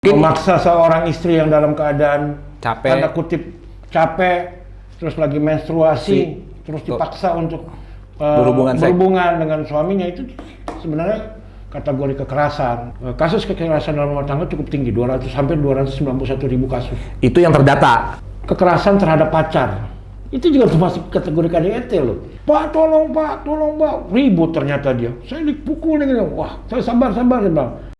Memaksa seorang istri yang dalam keadaan capek, tanda kutip capek, terus lagi menstruasi, terus dipaksa untuk berhubungan dengan suaminya, itu sebenarnya kategori kekerasan. Kasus kekerasan dalam rumah tangga cukup tinggi, 200 sampai 291.000 kasus. Itu yang terdata. Kekerasan terhadap pacar, itu juga termasuk kategori KDRT loh. Pak, tolong Pak, ribut ternyata dia. Saya dipukul nih, wah, saya sabar Bang.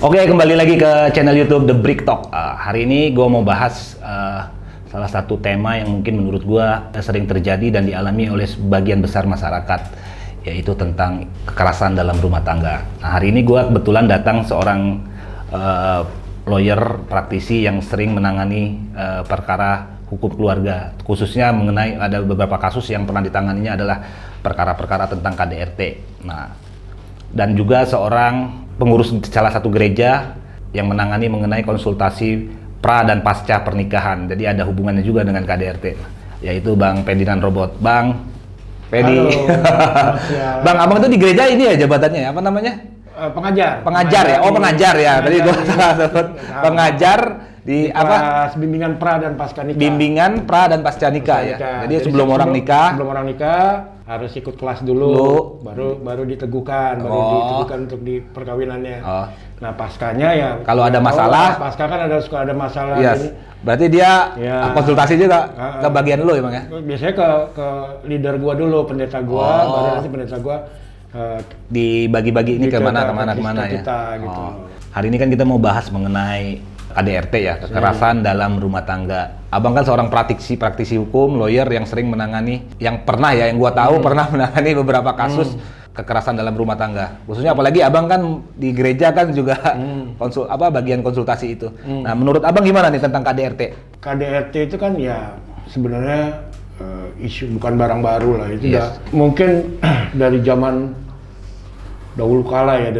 Oke, kembali lagi ke channel YouTube The Brick Talk. Hari ini gue mau bahas salah satu tema yang mungkin menurut gue sering terjadi dan dialami oleh sebagian besar masyarakat, yaitu tentang kekerasan dalam rumah tangga. Nah, hari ini gue kebetulan datang seorang lawyer praktisi yang sering menangani perkara hukum keluarga, khususnya mengenai ada beberapa kasus yang pernah ditanganinya adalah perkara-perkara tentang KDRT. Nah, dan juga seorang pengurus salah satu gereja yang menangani mengenai konsultasi pra dan pasca pernikahan. Jadi ada hubungannya juga dengan KDRT, yaitu Bang Ferdinand Robot. Bang Pedi. Bang, abang itu di gereja ini ya jabatannya, apa namanya? Pengajar ya. Oh, pengajar ya. Tadi gua salah sebut. Pengajar di apa? Bimbingan pra dan pasca nikah. Bimbingan pra dan pasca nikah ya. Jadi sebelum orang nikah harus ikut kelas dulu. baru diteguhkan, untuk di perkawinannya. Nah, paskanya ya kalau ada masalah, pasca kan suka ada masalah. Yes. Berarti dia konsultasi juga ke bagian lu ya, Bang ya? Biasanya ke leader gua dulu, pendeta gua, baru nanti pendeta gua dibagi-bagi ini kemana ya. Gitu. Hari ini kan kita mau bahas mengenai KDRT ya, kekerasan dalam rumah tangga. Abang kan seorang praktisi hukum, lawyer yang sering menangani, yang gua tahu pernah menangani beberapa kasus kekerasan dalam rumah tangga. Khususnya apalagi abang kan di gereja kan juga bagian konsultasi itu. Nah, menurut abang gimana nih tentang KDRT? KDRT itu kan ya sebenarnya isu bukan barang baru lah, itu mungkin dari zaman dahulu kala ya,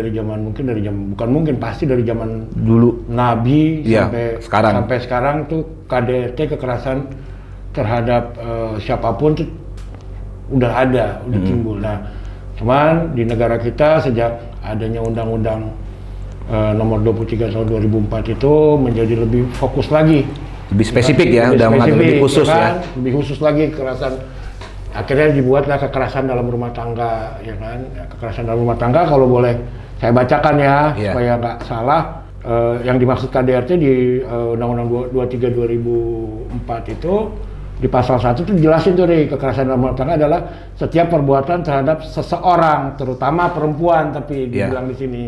pasti dari zaman dulu Nabi sampai sekarang tuh KDRT, kekerasan terhadap siapapun tuh udah timbul. Nah, cuman di negara kita sejak adanya Undang-Undang nomor 23 tahun 2004 itu menjadi lebih fokus lagi, lebih spesifik ya, udah mengatur lebih khusus ya, lebih khusus lagi kekerasan. Akhirnya dibuatlah kekerasan dalam rumah tangga, ya kan? Kekerasan dalam rumah tangga, kalau boleh saya bacakan ya, supaya nggak salah. Yang dimaksud KDRT di Undang-Undang 23 2004 itu di pasal 1 itu dijelasin tuh nih, kekerasan dalam rumah tangga adalah setiap perbuatan terhadap seseorang, terutama perempuan, tapi dibilang di sini,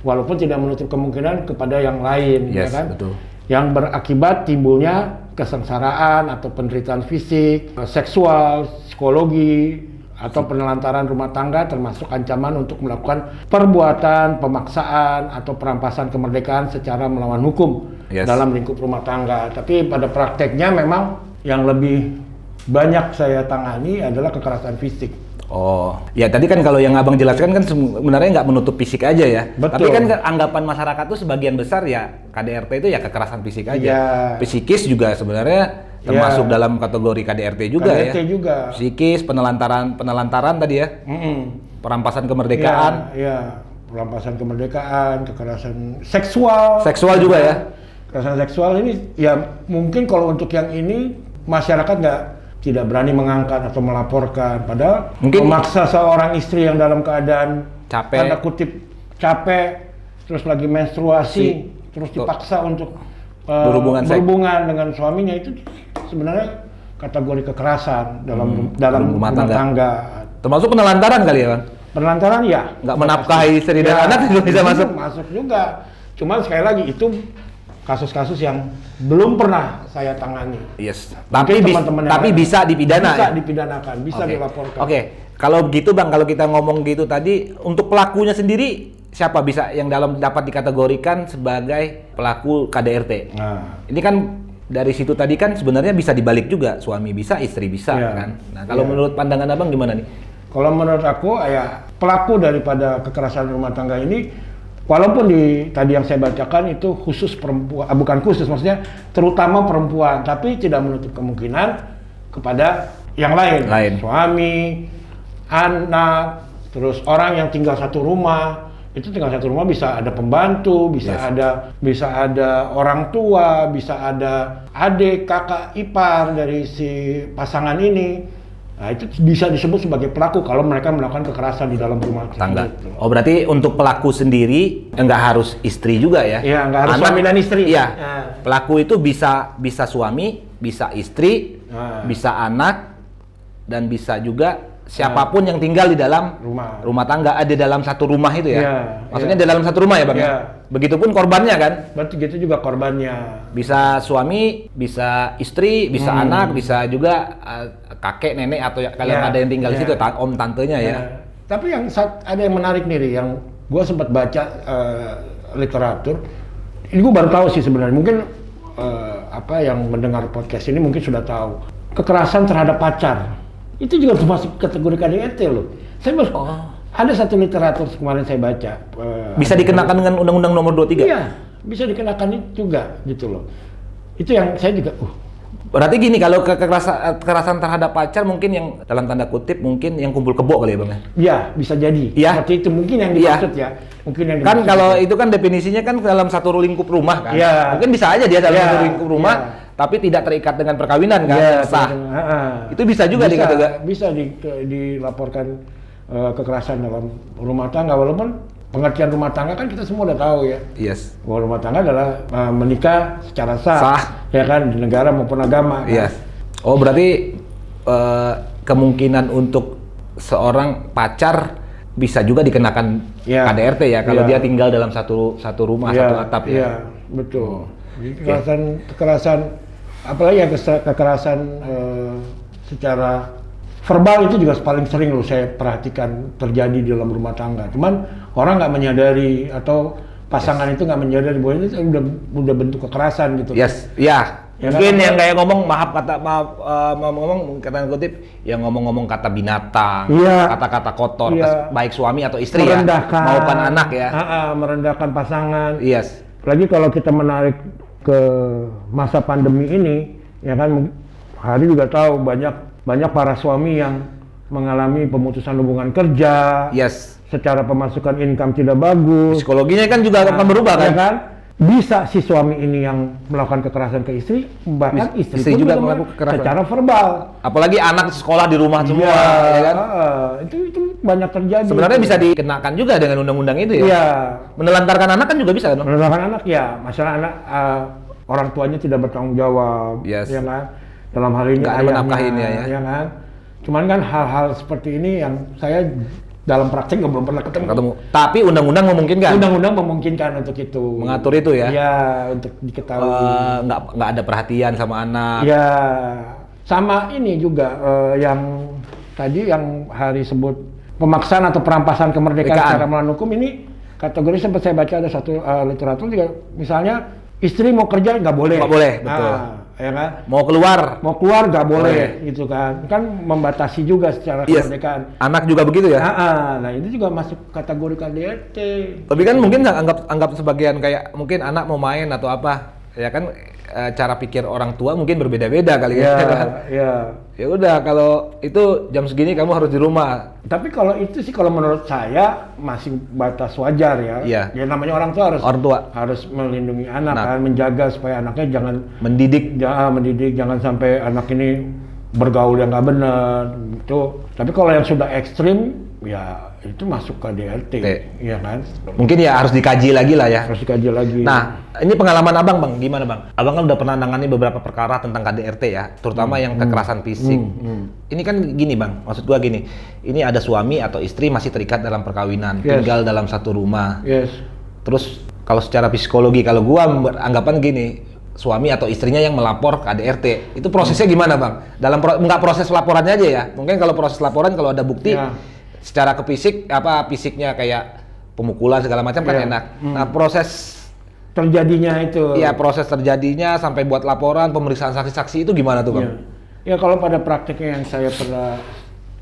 walaupun tidak menutup kemungkinan kepada yang lain, ya kan? Betul. Yang berakibat timbulnya kesengsaraan atau penderitaan fisik, seksual, psikologi, atau penelantaran rumah tangga, termasuk ancaman untuk melakukan perbuatan pemaksaan atau perampasan kemerdekaan secara melawan hukum dalam lingkup rumah tangga. Tapi pada prakteknya memang yang lebih banyak saya tangani adalah kekerasan fisik. Oh, ya tadi kan kalau yang abang jelaskan kan sebenarnya nggak menutup fisik aja ya. Betul. Tapi kan anggapan masyarakat tuh sebagian besar ya KDRT itu ya kekerasan fisik aja. Psikis juga sebenarnya termasuk dalam kategori KDRT juga ya. Psikis, penelantaran tadi ya. Perampasan kemerdekaan. Perampasan kemerdekaan, kekerasan seksual. Seksual juga ya. Kekerasan seksual ini ya mungkin kalau untuk yang ini masyarakat tidak berani mengangkat atau melaporkan, padahal mungkin memaksa seorang istri yang dalam keadaan tanda kutip capek, terus lagi menstruasi, terus dipaksa untuk berhubungan dengan suaminya, itu sebenarnya kategori kekerasan dalam rumah tangga. Termasuk penelantaran kali ya, Bang? Penelantaran ya. Nggak menafkahi istri dan anak itu bisa masuk. Masuk juga. Cuman sekali lagi itu kasus-kasus yang belum pernah saya tangani. Yes. Tapi bisa dipidana. Bisa dipidanakan, bisa dilaporkan. Oke. Kalau gitu Bang, kalau kita ngomong gitu tadi, untuk pelakunya sendiri siapa bisa yang dapat dikategorikan sebagai pelaku KDRT? Nah, ini kan dari situ tadi kan sebenarnya bisa dibalik juga, suami bisa, istri bisa kan. Nah, kalau menurut pandangan Abang gimana nih? Kalau menurut aku ya pelaku daripada kekerasan rumah tangga ini, walaupun tadi yang saya bacakan itu khusus perempuan, bukan khusus, maksudnya terutama perempuan, tapi tidak menutup kemungkinan kepada yang lain. Suami, anak, terus orang yang tinggal satu rumah. Itu tinggal satu rumah bisa ada pembantu, bisa ada orang tua, bisa ada adik, kakak, ipar dari si pasangan ini. Nah, itu bisa disebut sebagai pelaku kalau mereka melakukan kekerasan di dalam rumah tangga. gitu. Oh, berarti untuk pelaku sendiri nggak harus istri juga ya? Iya, nggak harus suami dan istri. Iya. Nah. Pelaku itu bisa suami, bisa istri, bisa anak, dan bisa juga siapapun yang tinggal di dalam rumah tangga, ada dalam satu rumah itu ya? Iya, Maksudnya di dalam satu rumah ya Bang? Iya. Begitupun korbannya kan? Begitu juga korbannya. Bisa suami, bisa istri, bisa anak, bisa juga kakek, nenek, atau kalian ada yang tinggal di situ, om, tantenya ya? Tapi ada yang menarik nih, yang gue sempat baca literatur, ini gue baru tahu sih sebenarnya, mungkin yang mendengar podcast ini mungkin sudah tahu. Kekerasan terhadap pacar. Itu juga termasuk kategori KDRT loh. Saya ada satu literatur kemarin saya baca. Bisa dikenakan dengan Undang-Undang Nomor 23? Iya, bisa dikenakan itu juga gitu loh. Itu yang saya juga. Berarti gini, kalau kekerasan terhadap pacar mungkin yang dalam tanda kutip mungkin yang kumpul kebo kali ya Bang? Iya, bisa jadi. Ya. Seperti itu mungkin yang dimaksud ya. Mungkin yang kan dimaksud kalau itu kan definisinya kan dalam satu lingkup rumah kan. Ya. Mungkin bisa aja dia dalam satu lingkup rumah. Tapi tidak terikat dengan perkawinan kan, sah. Itu bisa juga bisa dilaporkan kekerasan dalam rumah tangga, walaupun pengertian rumah tangga kan kita semua udah tahu ya. Yes. Bahwa rumah tangga adalah menikah secara sah, ya kan, di negara maupun agama. Kan? Yes. Oh, berarti kemungkinan untuk seorang pacar bisa juga dikenakan KDRT ya kalau dia tinggal dalam satu rumah, satu atap ya. Iya, betul. Kekerasan apalagi yang kekerasan secara verbal itu juga paling sering loh saya perhatikan terjadi di dalam rumah tangga. Cuman orang nggak menyadari atau pasangan itu nggak menyadari bahwa ini udah bentuk kekerasan gitu. Yes, ya. Mungkin yang kayak ngomong ngomong kata kutip, yang ngomong kata binatang, kata-kata kotor, baik suami atau istri merendahkan, ya, maupun anak ya. Merendahkan pasangan. Yes. Lagi kalau kita menarik ke masa pandemi ini, ya kan, Hari juga tahu banyak para suami yang mengalami pemutusan hubungan kerja. Yes. Secara pemasukan income tidak bagus. Psikologinya kan juga akan berubah kan? Ya kan? Bisa si suami ini yang melakukan kekerasan ke istri, bahkan istri juga melakukan kekerasan secara verbal. Apalagi anak sekolah di rumah semua, ya kan? Itu banyak terjadi. Sebenarnya bisa dikenakan juga dengan undang-undang itu ya? Iya. Menelantarkan anak kan juga bisa kan? Menelantarkan anak ya, masalah anak orang tuanya tidak bertanggung jawab, ya kan? Dalam hal ini ayahnya, ya kan? Cuman kan hal-hal seperti ini yang saya dalam praktek belum pernah ketemu. Tapi undang-undang memungkinkan. Undang-undang memungkinkan untuk itu. Mengatur itu ya? Iya, untuk diketahui. Nggak ada perhatian sama anak. Iya. Sama ini juga yang tadi yang Hari sebut pemaksaan atau perampasan kemerdekaan secara melawan hukum, ini kategori sempat saya baca ada satu literatur juga, misalnya istri mau kerja nggak boleh. Nggak boleh, betul. Ya kan? Mau keluar nggak boleh, gitu kan membatasi juga secara kemerdekaan. Anak juga begitu ya? Nah ini juga masuk kategori KDRT. Tapi kan mungkin anggap sebagian kayak mungkin anak mau main atau apa, ya kan cara pikir orang tua mungkin berbeda-beda kali ya. Iya. Ya udah, kalau itu jam segini kamu harus di rumah. Tapi kalau itu sih kalau menurut saya masih batas wajar ya. Iya. Ya namanya orang tua harus melindungi anak kan, menjaga supaya anaknya jangan mendidik, jangan sampai anak ini bergaul yang nggak benar itu. Tapi kalau yang sudah ekstrim ya itu masuk ke KDRT, ya kan? Mungkin ya harus dikaji lagi lah ya. Harus dikaji lagi. Nah, ini pengalaman abang bang, gimana bang? Abang kan udah pernah nangani beberapa perkara tentang KDRT ya, terutama yang kekerasan fisik. Ini kan gini bang, maksud gua gini, ini ada suami atau istri masih terikat dalam perkawinan, tinggal dalam satu rumah. Terus kalau secara psikologi, kalau gua anggapan gini, suami atau istrinya yang melapor ke KDRT, itu prosesnya gimana bang? Dalam nggak proses laporannya aja ya? Mungkin kalau proses laporan kalau ada bukti. Secara ke fisiknya kayak pemukulan segala macam kan enak. Nah, proses terjadinya itu. Iya, proses terjadinya sampai buat laporan, pemeriksaan saksi-saksi itu gimana tuh, Bang? Ya kalau pada prakteknya yang saya pernah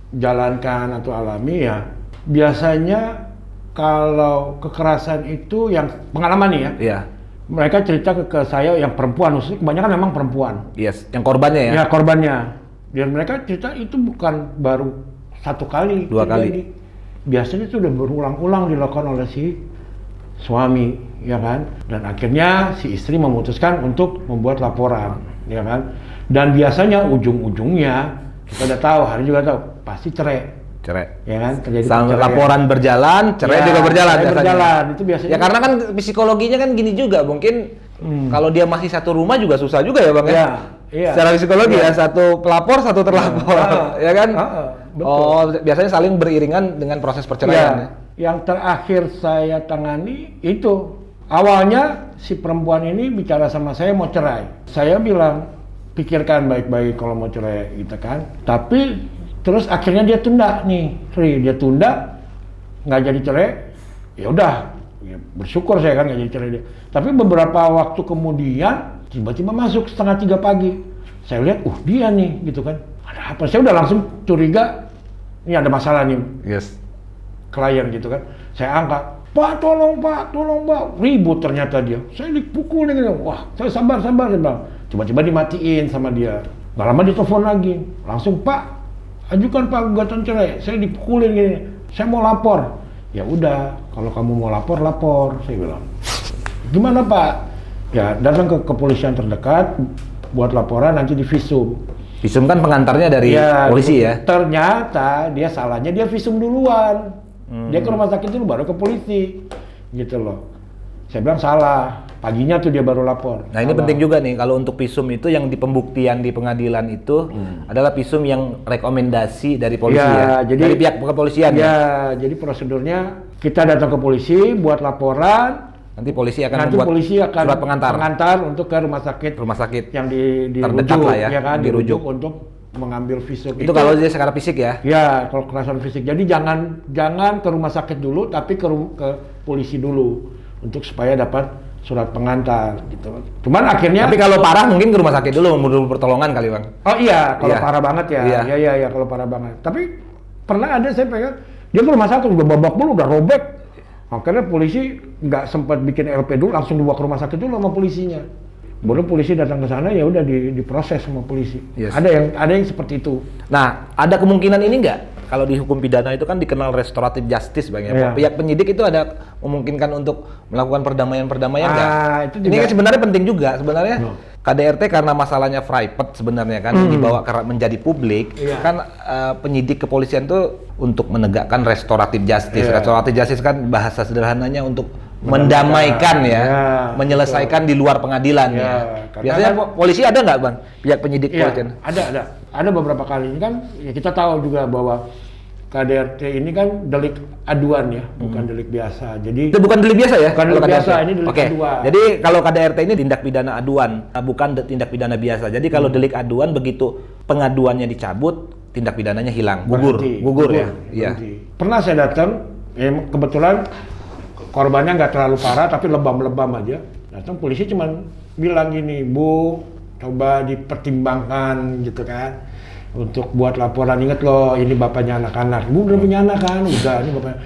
jalankan atau alami ya, biasanya kalau kekerasan itu yang pengalaman nih ya. Iya. Mereka cerita ke saya yang perempuan, khususnya kebanyakan memang perempuan. Yes, yang korbannya ya? Ya, korbannya. Dan mereka cerita itu bukan baru satu kali. Dua kali. Jadi, biasanya itu udah berulang-ulang dilakukan oleh si suami, ya kan? Dan akhirnya si istri memutuskan untuk membuat laporan, ya kan? Dan biasanya ujung-ujungnya kita udah tahu, hari juga tahu pasti cerai. Ya kan? Terjadi sampai laporan berjalan, cerai juga berjalan. Cerai berjalan, itu biasanya. Ya karena kan psikologinya kan gini juga, mungkin kalau dia masih satu rumah juga susah juga ya Bang ya? Iya. Secara psikologi ya, satu pelapor, satu terlapor, ya kan? Betul. Oh, biasanya saling beriringan dengan proses perceraian. Ya. Yang terakhir saya tangani itu, awalnya si perempuan ini bicara sama saya mau cerai. Saya bilang, pikirkan baik-baik kalau mau cerai gitu kan. Tapi terus akhirnya dia tunda nih, dia tunda, nggak jadi cerai. Ya udah, ya bersyukur saya kan nggak jadi cerai dia. Tapi beberapa waktu kemudian tiba-tiba masuk 2:30 pagi. Saya lihat, dia nih gitu kan. Ada apa? Saya udah langsung curiga, ini ada masalah nih. Yes. Klien gitu kan. Saya angkat, Pak tolong Pak, ribut ternyata dia. Saya dipukulin gitu. Wah, saya sabar bang. Coba-coba dimatiin sama dia. Gak lama dia telepon lagi. Langsung, Pak, ajukan Pak gugatan cerai. Saya dipukulin gini. Saya mau lapor. Ya udah, kalau kamu mau lapor, saya bilang. Gimana Pak? Ya, datang ke kepolisian terdekat, buat laporan nanti di visum. Visum kan pengantarnya dari polisi ya? Ternyata dia salahnya dia visum duluan. Dia ke rumah sakit dulu baru ke polisi. Gitu loh. Saya bilang salah. Paginya tuh dia baru lapor. Nah, ini penting juga nih kalau untuk visum itu yang di pembuktian di pengadilan itu adalah visum yang rekomendasi dari polisi Jadi, dari pihak kepolisian jadi prosedurnya kita datang ke polisi buat laporan. Nanti polisi akan membuat surat pengantar untuk ke rumah sakit yang dirujuk lah ya kan, dirujuk untuk mengambil visum. Itu kalau dia secara fisik ya? Ya, kalau kekerasan fisik. Jadi jangan ke rumah sakit dulu, tapi ke polisi dulu untuk supaya dapat surat pengantar gitu. Cuman akhirnya. Tapi kalau parah mungkin ke rumah sakit dulu menurut pertolongan kali Bang. Oh iya, kalau parah banget ya. Iya kalau parah banget. Tapi pernah ada saya pegang dia ke rumah sakit udah babak belur, udah robek. Akhirnya polisi nggak sempat bikin LP dulu, langsung dibawa ke rumah sakit dulu sama polisinya. Baru polisi datang ke sana ya udah diproses sama polisi. Yes. Ada yang seperti itu. Nah, ada kemungkinan ini nggak? Kalau di hukum pidana itu kan dikenal restoratif justice Bang ya. Pihak penyidik itu ada memungkinkan untuk melakukan perdamaian nggak? Ini kan sebenarnya penting juga sebenarnya. KDRT karena masalahnya private sebenarnya kan dibawa menjadi publik kan penyidik kepolisian itu untuk menegakkan restoratif justice. Restoratif justice kan bahasa sederhananya untuk mendamaikan menyelesaikan di luar pengadilan Biasanya polisi ada nggak Bang? Pihak penyidik kepolisian? Ada beberapa kali. Ini kan ya kita tahu juga bahwa KDRT ini kan delik aduan ya, bukan delik biasa. Jadi itu bukan delik biasa ya? Bukan delik biasa, ini delik aduan. Jadi kalau KDRT ini tindak pidana aduan, bukan tindak pidana biasa. Jadi kalau delik aduan begitu pengaduannya dicabut, tindak pidananya hilang, gugur ya. Iya. Pernah saya datang, kebetulan korbannya nggak terlalu parah tapi lebam-lebam aja. Datang polisi cuman bilang gini, Bu, coba dipertimbangkan gitu kan. Untuk buat laporan, inget loh ini bapaknya anak-anak. Ibu udah punya anak kan? Udah, ini bapaknya.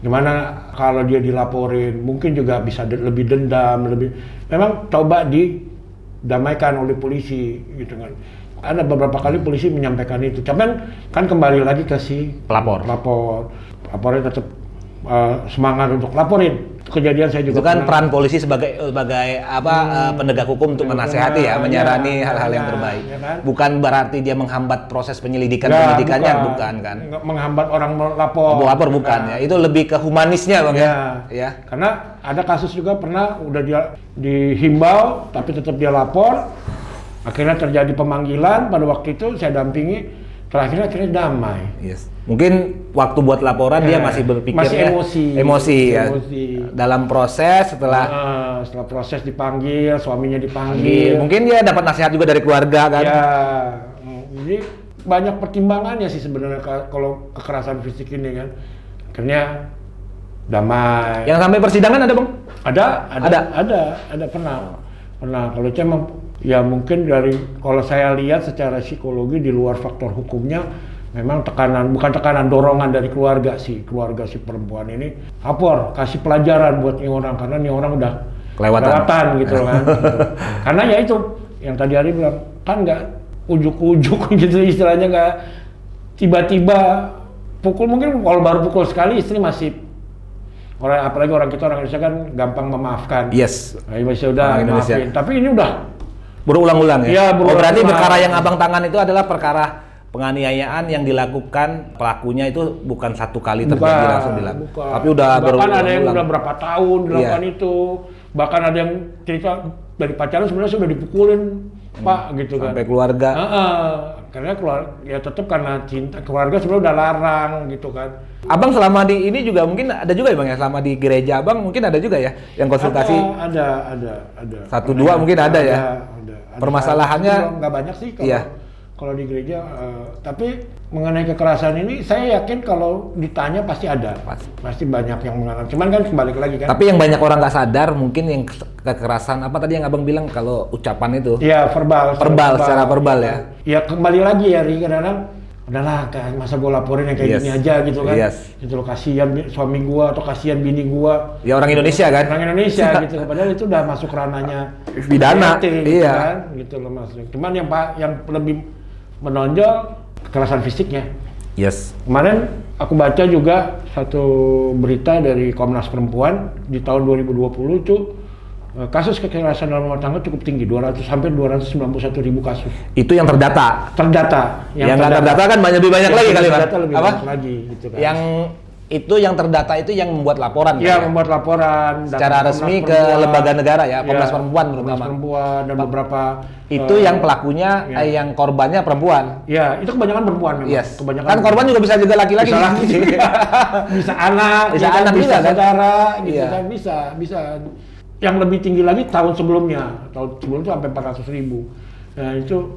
Gimana kalau dia dilaporin? Mungkin juga bisa lebih dendam, memang coba didamaikan oleh polisi gitu kan. Ada beberapa kali polisi menyampaikan itu. Cuman kan kembali lagi ke si pelapor. Lapornya tetap semangat untuk laporin. Kejadian saya juga itu kan peran polisi sebagai penegak hukum untuk menasehati menyarani hal-hal yang terbaik. Bukan berarti dia menghambat proses penyidikannya, bukan kan? Menghambat orang melapor. Bukan ya. Itu lebih ke humanisnya Bang ya. Karena ada kasus juga pernah udah dia dihimbau tapi tetap dia lapor. Akhirnya terjadi pemanggilan, pada waktu itu saya dampingi, akhirnya damai. Yes. Mungkin waktu buat laporan dia masih berpikir emosi. Dalam proses setelah proses dipanggil, suaminya dipanggil. Mungkin dia dapat nasihat juga dari keluarga kan. Ya. Jadi banyak pertimbangannya sih sebenarnya kalau kekerasan fisik ini kan. Akhirnya damai. Yang sampai persidangan ada Bang? Ada pernah. Kalau memang ya mungkin kalau saya lihat secara psikologi di luar faktor hukumnya memang bukan tekanan, dorongan dari keluarga si perempuan ini kasih pelajaran buat nih orang, karena nih orang udah kelewatan gitu kan. Karena ya itu yang tadi Ari bilang kan nggak ujuk-ujuk gitu istilahnya, nggak tiba-tiba pukul mungkin kalau baru pukul sekali istri masih apalagi orang kita orang Indonesia kan gampang memaafkan. Yes. Nah, masih udah maafin. Tapi ini udah berulang-ulang ya. Iya, berulang-ulang. Berarti perkara yang abang tangan itu adalah perkara penganiayaan yang dilakukan pelakunya itu bukan satu kali terjadi langsung dilakukan. Tapi udah bahkan ada yang udah berapa tahun dilakukan itu. Bahkan ada yang cerita dari pacaran sebenarnya sudah dipukulin Pak gitu kan. Sampai keluarga. Karena ya tetap karena cinta keluarga sebenarnya udah larang gitu kan. Abang selama di ini juga mungkin ada juga ya Bang ya, selama di gereja Abang mungkin ada juga ya yang konsultasi. Ada. Satu dua mungkin ada ya. Ada. Permasalahannya nggak banyak sih kalau iya. Kalau di gereja, tapi mengenai kekerasan ini saya yakin kalau ditanya pasti ada, pasti banyak yang mengalami. Cuman kan kembali lagi kan. Tapi yang banyak orang nggak sadar mungkin yang kekerasan apa tadi yang abang bilang kalau ucapan itu? Iya verbal. Secara verbal ya. Ya kembali lagi ya Ri, kadang-kadang udahlah masa gue laporin yang kayak gini aja gitu kan. Gitu loh, kasihan suami gua atau kasihan bini gua. Ya orang Indonesia kan? Orang Indonesia gitu. Padahal itu udah masuk ranahnya pidana. Gitu kan? Gitu loh masuk. Cuman yang lebih menonjol kekerasan fisiknya. Yes. Kemarin aku baca juga satu berita dari Komnas Perempuan di tahun 2020 itu kasus kekerasan dalam rumah tangga cukup tinggi, 291 ribu kasus. Itu yang terdata. Yang nggak terdata kan lebih banyak lagi kali Pak. Lebih banyak lagi gitu kan. Yang itu yang terdata itu yang membuat laporan. Iya, membuat laporan secara resmi ke lembaga negara ya, Komnas Perempuan terutama. Komnas Perempuan dan beberapa itu yang pelakunya, yang korbannya perempuan. Iya, itu kebanyakan perempuan memang. Yes. Kebanyakan kan korban juga bisa juga laki-laki. Bisa laki, bisa anak, bisa juga saudara, gitu kan bisa. Yang lebih tinggi lagi tahun sebelumnya itu sampai 400 ribu. Nah itu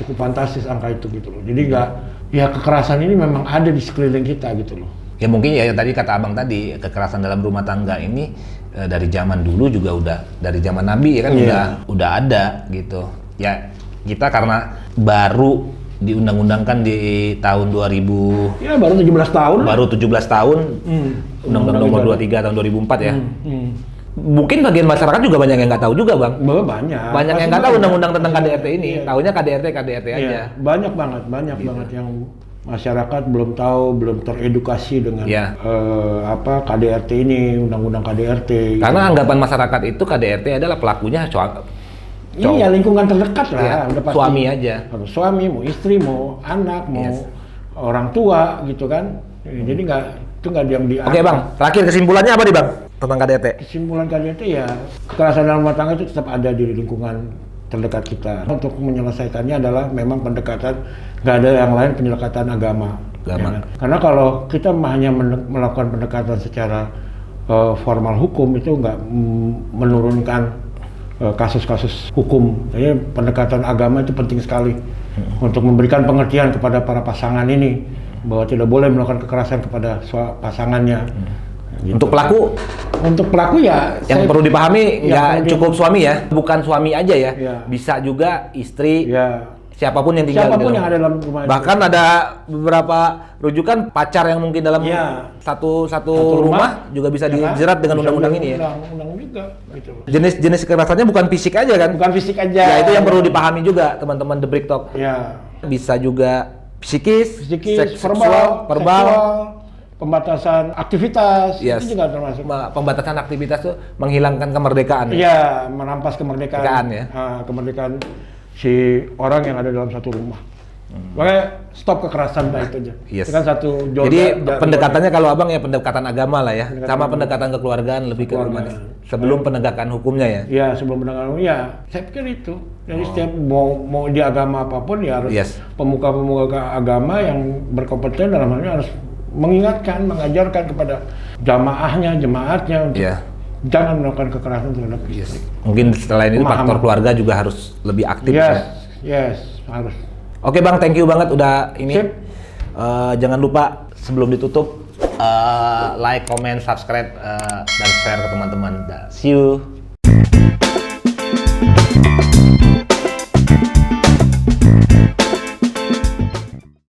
cukup fantastis angka itu gitu loh. Jadi kekerasan ini memang ada di sekeliling kita gitu loh. Ya mungkin ya tadi kata abang tadi, kekerasan dalam rumah tangga ini dari zaman dulu juga udah, dari zaman Nabi ya kan udah ada gitu. Ya kita karena baru diundang-undangkan di tahun 2000. Ya baru 17 tahun. Baru 17 tahun. Undang-undang nomor 23 tahun 2004 ya. Mungkin bagian masyarakat juga banyak yang nggak tahu juga Bang. Banyak yang nggak tahu undang-undang tentang KDRT ini. Taunya KDRT aja. Banyak banget yang masyarakat belum tahu, belum teredukasi dengan KDRT ini, undang-undang KDRT. Karena anggapan masyarakat itu KDRT adalah pelakunya cowok. Iya, lingkungan terdekat lah. Udah pasti. Suami aja. Suami, mau istri, mau anak, mau orang tua gitu kan. Jadi itu nggak yang di. Oke Bang, terakhir kesimpulannya apa nih Bang tentang KDRT? Kesimpulan KDRT ya kekerasan dalam rumah tangga itu tetap ada di lingkungan terdekat kita. Untuk menyelesaikannya adalah memang pendekatan, nggak ada yang lain, pendekatan agama. Ya kan? Karena kalau kita hanya melakukan pendekatan secara formal hukum itu nggak menurunkan kasus-kasus hukum. Jadi pendekatan agama itu penting sekali untuk memberikan pengertian kepada para pasangan ini bahwa tidak boleh melakukan kekerasan kepada pasangannya. Gitu. Untuk pelaku ya yang perlu dipahami nggak cukup suami ya, bukan suami aja ya, bisa juga istri, siapapun yang tinggal yang ada dalam rumah. Bahkan ada beberapa rujukan pacar yang mungkin dalam satu rumah juga bisa dijerat dengan undang-undang ini ya. Undang juga gitu. Jenis kekerasannya bukan fisik aja kan? Bukan fisik aja. Ya itu yang perlu dipahami juga teman-teman The Brick Talk. Bisa juga psikis, verbal, pembatasan aktivitas, itu juga termasuk. Pembatasan aktivitas itu menghilangkan kemerdekaan. Iya, merampas kemerdekaan. Kemerdekaan si orang yang ada dalam satu rumah. Makanya stop kekerasan itu aja. Itu kan satu jodoh. Jadi pendekatannya kalau abang ya pendekatan agama lah ya, sama pendekatan kekeluargaan lebih ke humanis. Sebelum penegakan hukumnya ya. Iya, sebelum penegakan hukum ya. Saya pikir itu. Jadi setiap mau di agama apapun ya harus pemuka-pemuka agama yang berkompeten dalam hal ini harus mengingatkan, mengajarkan kepada jemaatnya untuk jangan melakukan kekerasan terhadap istri. Mungkin selain itu faktor keluarga juga harus lebih aktif harus. Oke Bang, thank you banget udah ini. Jangan lupa sebelum ditutup like, comment, subscribe dan share ke teman-teman. See you.